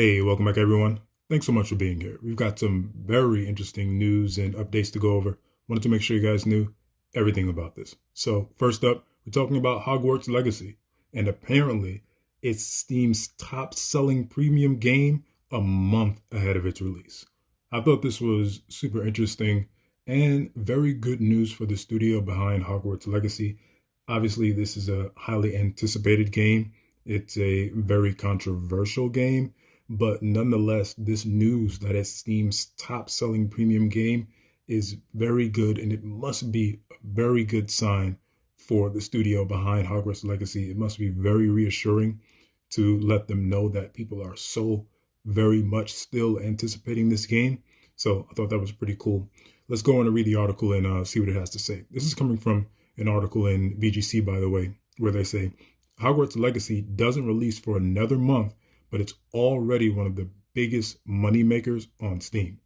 Hey, welcome back, everyone. Thanks so much for being here. We've got some very interesting news and updates to go over. Wanted to make sure you guys knew everything about this. So, first up, we're talking about Hogwarts Legacy, and apparently, it's Steam's top selling premium game a month ahead of its release. I thought this was super interesting and very good news for the studio behind Hogwarts Legacy. Obviously, this is a highly anticipated game, it's a very controversial game, but nonetheless, this news that it's Steam's top selling premium game is very good, and it must be a very good sign for the studio behind Hogwarts Legacy. It must be very reassuring to let them know that people are so very much still anticipating this game. So I thought that was pretty cool. Let's go on and read the article and see what it has to say. This is coming from an article in VGC, by the way, where they say Hogwarts Legacy doesn't release for another month, but it's already one of the biggest money makers on Steam.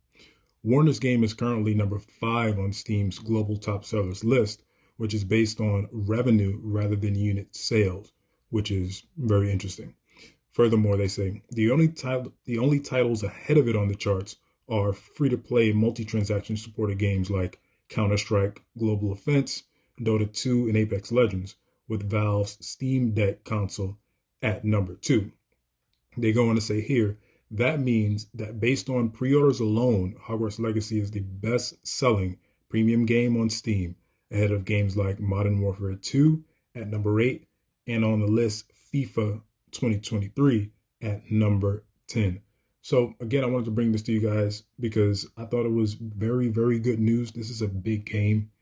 Warner's game is currently number 5 on Steam's global top sellers list, which is based on revenue rather than unit sales, which is very interesting. Furthermore, they say the only titles ahead of it on the charts are free-to-play multi-transaction supported games like Counter-Strike, Global Offense, Dota 2, and Apex Legends, with Valve's Steam Deck console at number 2. They go on to say here, that means that based on pre-orders alone, Hogwarts Legacy is the best-selling premium game on Steam, ahead of games like Modern Warfare 2 at number 8, and on the list FIFA 2023 at number 10. So again, I wanted to bring this to you guys because I thought it was very, very good news. This is a big game.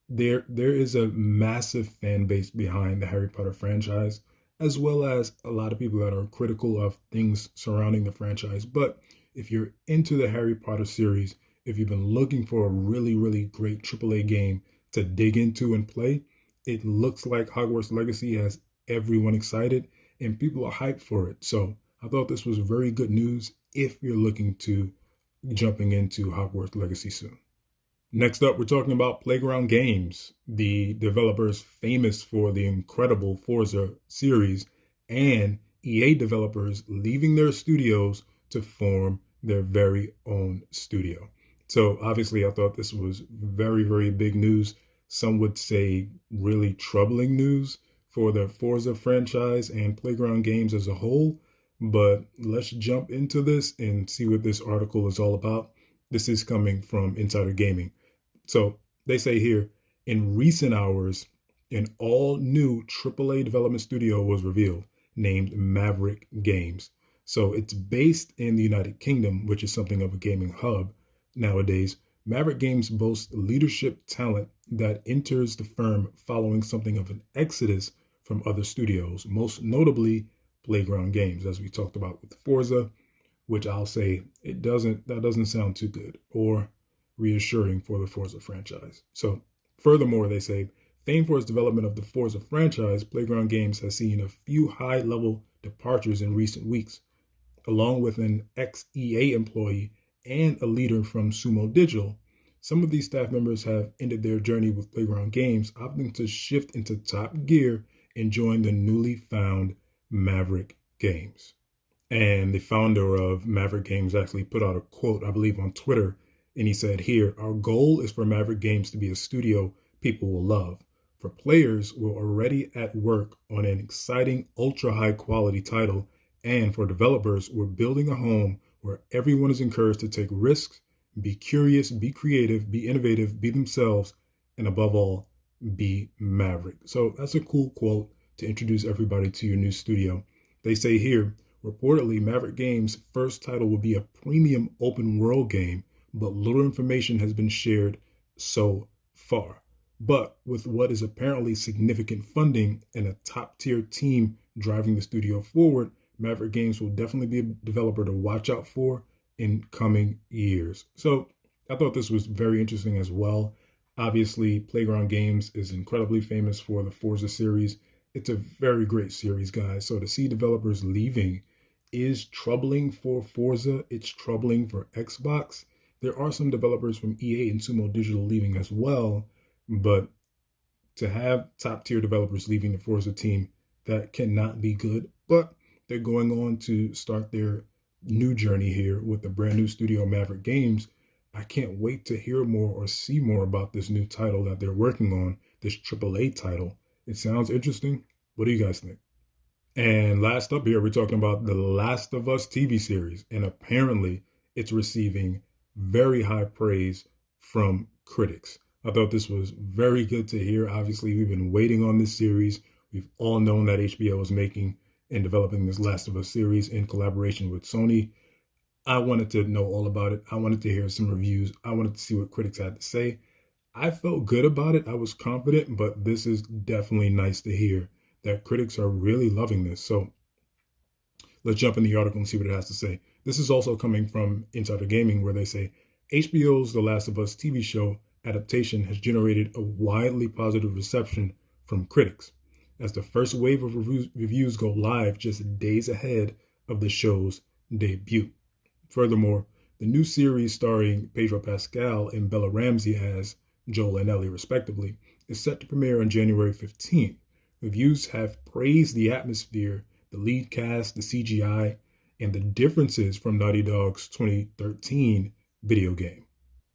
There is a massive fan base behind the Harry Potter franchise, as well as a lot of people that are critical of things surrounding the franchise. But if you're into the Harry Potter series, if you've been looking for a really, really great AAA game to dig into and play, it looks like Hogwarts Legacy has everyone excited and people are hyped for it. So I thought this was very good news if you're looking to jumping into Hogwarts Legacy soon. Next up, we're talking about Playground Games, the developers famous for the incredible Forza series, and EA developers leaving their studios to form their very own studio. So obviously, I thought this was very, very big news. Some would say really troubling news for the Forza franchise and Playground Games as a whole. But let's jump into this and see what this article is all about. This is coming from Insider Gaming. So they say here, in recent hours, an all new AAA development studio was revealed named Maverick Games. So it's based in the United Kingdom, which is something of a gaming hub nowadays. Maverick Games boasts leadership talent that enters the firm following something of an exodus from other studios, most notably Playground Games, as we talked about with Forza, which I'll say that doesn't sound too good or reassuring for the Forza franchise. So, furthermore, they say, famed for its development of the Forza franchise, Playground Games has seen a few high-level departures in recent weeks, along with an ex-EA employee and a leader from Sumo Digital. Some of these staff members have ended their journey with Playground Games, opting to shift into top gear and join the newly found Maverick Games. And the founder of Maverick Games actually put out a quote, I believe, on Twitter. And he said here, our goal is for Maverick Games to be a studio people will love. For players, we're already at work on an exciting, ultra high quality title. And for developers, we're building a home where everyone is encouraged to take risks, be curious, be creative, be innovative, be themselves, and above all, be Maverick. So that's a cool quote to introduce everybody to your new studio. They say here, reportedly, Maverick Games' first title will be a premium open world game, but little information has been shared so far. But with what is apparently significant funding and a top tier team driving the studio forward, Maverick Games will definitely be a developer to watch out for in coming years. So I thought this was very interesting as well. Obviously, Playground Games is incredibly famous for the Forza series. It's a very great series, guys. So to see developers leaving is troubling for Forza. It's troubling for Xbox. There are some developers from EA and Sumo Digital leaving as well, but to have top tier developers leaving the Forza team, that cannot be good. But they're going on to start their new journey here with the brand new studio Maverick Games. I can't wait to hear more or see more about this new title that they're working on, this AAA title. It sounds interesting. What do you guys think? And last up here, we're talking about The Last of Us TV series. And apparently, it's receiving very high praise from critics. I thought this was very good to hear. Obviously, we've been waiting on this series. We've all known that HBO is making and developing this Last of Us series in collaboration with Sony. I wanted to know all about it. I wanted to hear some reviews. I wanted to see what critics had to say. I felt good about it. I was confident, but this is definitely nice to hear that critics are really loving this. So let's jump in the article and see what it has to say. This is also coming from Insider Gaming, where they say HBO's The Last of Us TV show adaptation has generated a widely positive reception from critics, as the first wave of reviews go live just days ahead of the show's debut. Furthermore, the new series starring Pedro Pascal and Bella Ramsey as Joel and Ellie, respectively, is set to premiere on January 15th. Reviews have praised the atmosphere, the lead cast, the CGI, and the differences from Naughty Dog's 2013 video game.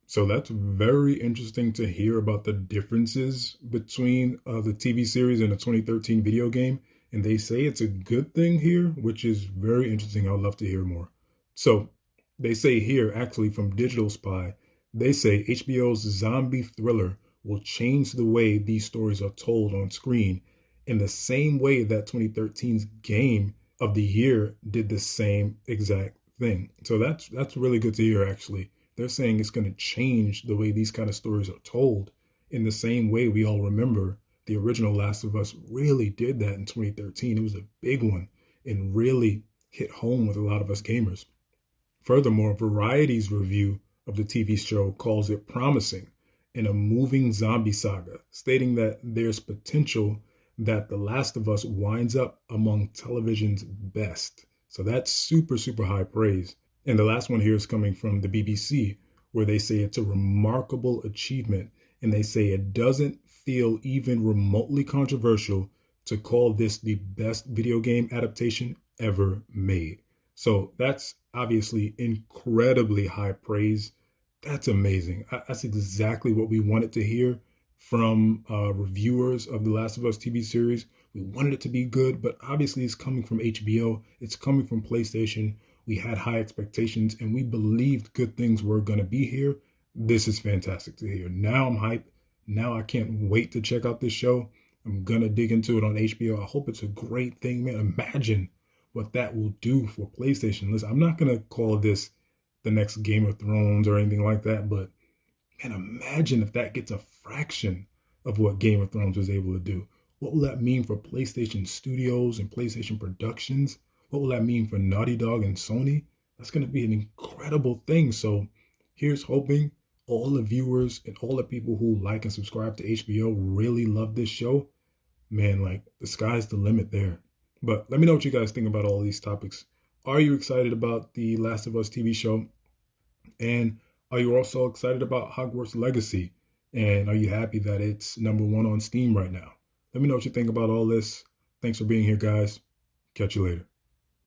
So that's very interesting to hear about the differences between the TV series and the 2013 video game. And they say it's a good thing here, which is very interesting. I'd love to hear more. So they say here, actually from Digital Spy, they say HBO's zombie thriller will change the way these stories are told on screen in the same way that 2013's Game of the Year did the same exact thing. So that's really good to hear, actually. They're saying it's going to change the way these kind of stories are told in the same way we all remember the original Last of Us really did that in 2013. It was a big one and really hit home with a lot of us gamers. Furthermore, Variety's review of the TV show calls it promising and a moving zombie saga, stating that there's potential that The Last of Us winds up among television's best. So that's super, super high praise. And the last one here is coming from the BBC, where they say it's a remarkable achievement. And they say it doesn't feel even remotely controversial to call this the best video game adaptation ever made. So that's obviously incredibly high praise. That's amazing. That's exactly what we wanted to hear from reviewers of The Last of Us TV series. We wanted it to be good, but obviously it's coming from HBO. It's coming from PlayStation. We had high expectations and we believed good things were going to be here. This is fantastic to hear. Now I'm hyped. Now I can't wait to check out this show. I'm going to dig into it on HBO. I hope it's a great thing, man. Imagine what that will do for PlayStation. Listen, I'm not going to call this the next Game of Thrones or anything like that, but man, imagine if that gets a fraction of what Game of Thrones was able to do. What will that mean for PlayStation Studios and PlayStation Productions? What will that mean for Naughty Dog and Sony? That's going to be an incredible thing. So here's hoping all the viewers and all the people who like and subscribe to HBO really love this show. Man, like the sky's the limit there. But let me know what you guys think about all these topics. Are you excited about the Last of Us TV show? And are you also excited about Hogwarts Legacy? And are you happy that it's #1 on Steam right now? Let me know what you think about all this. Thanks for being here, guys. Catch you later.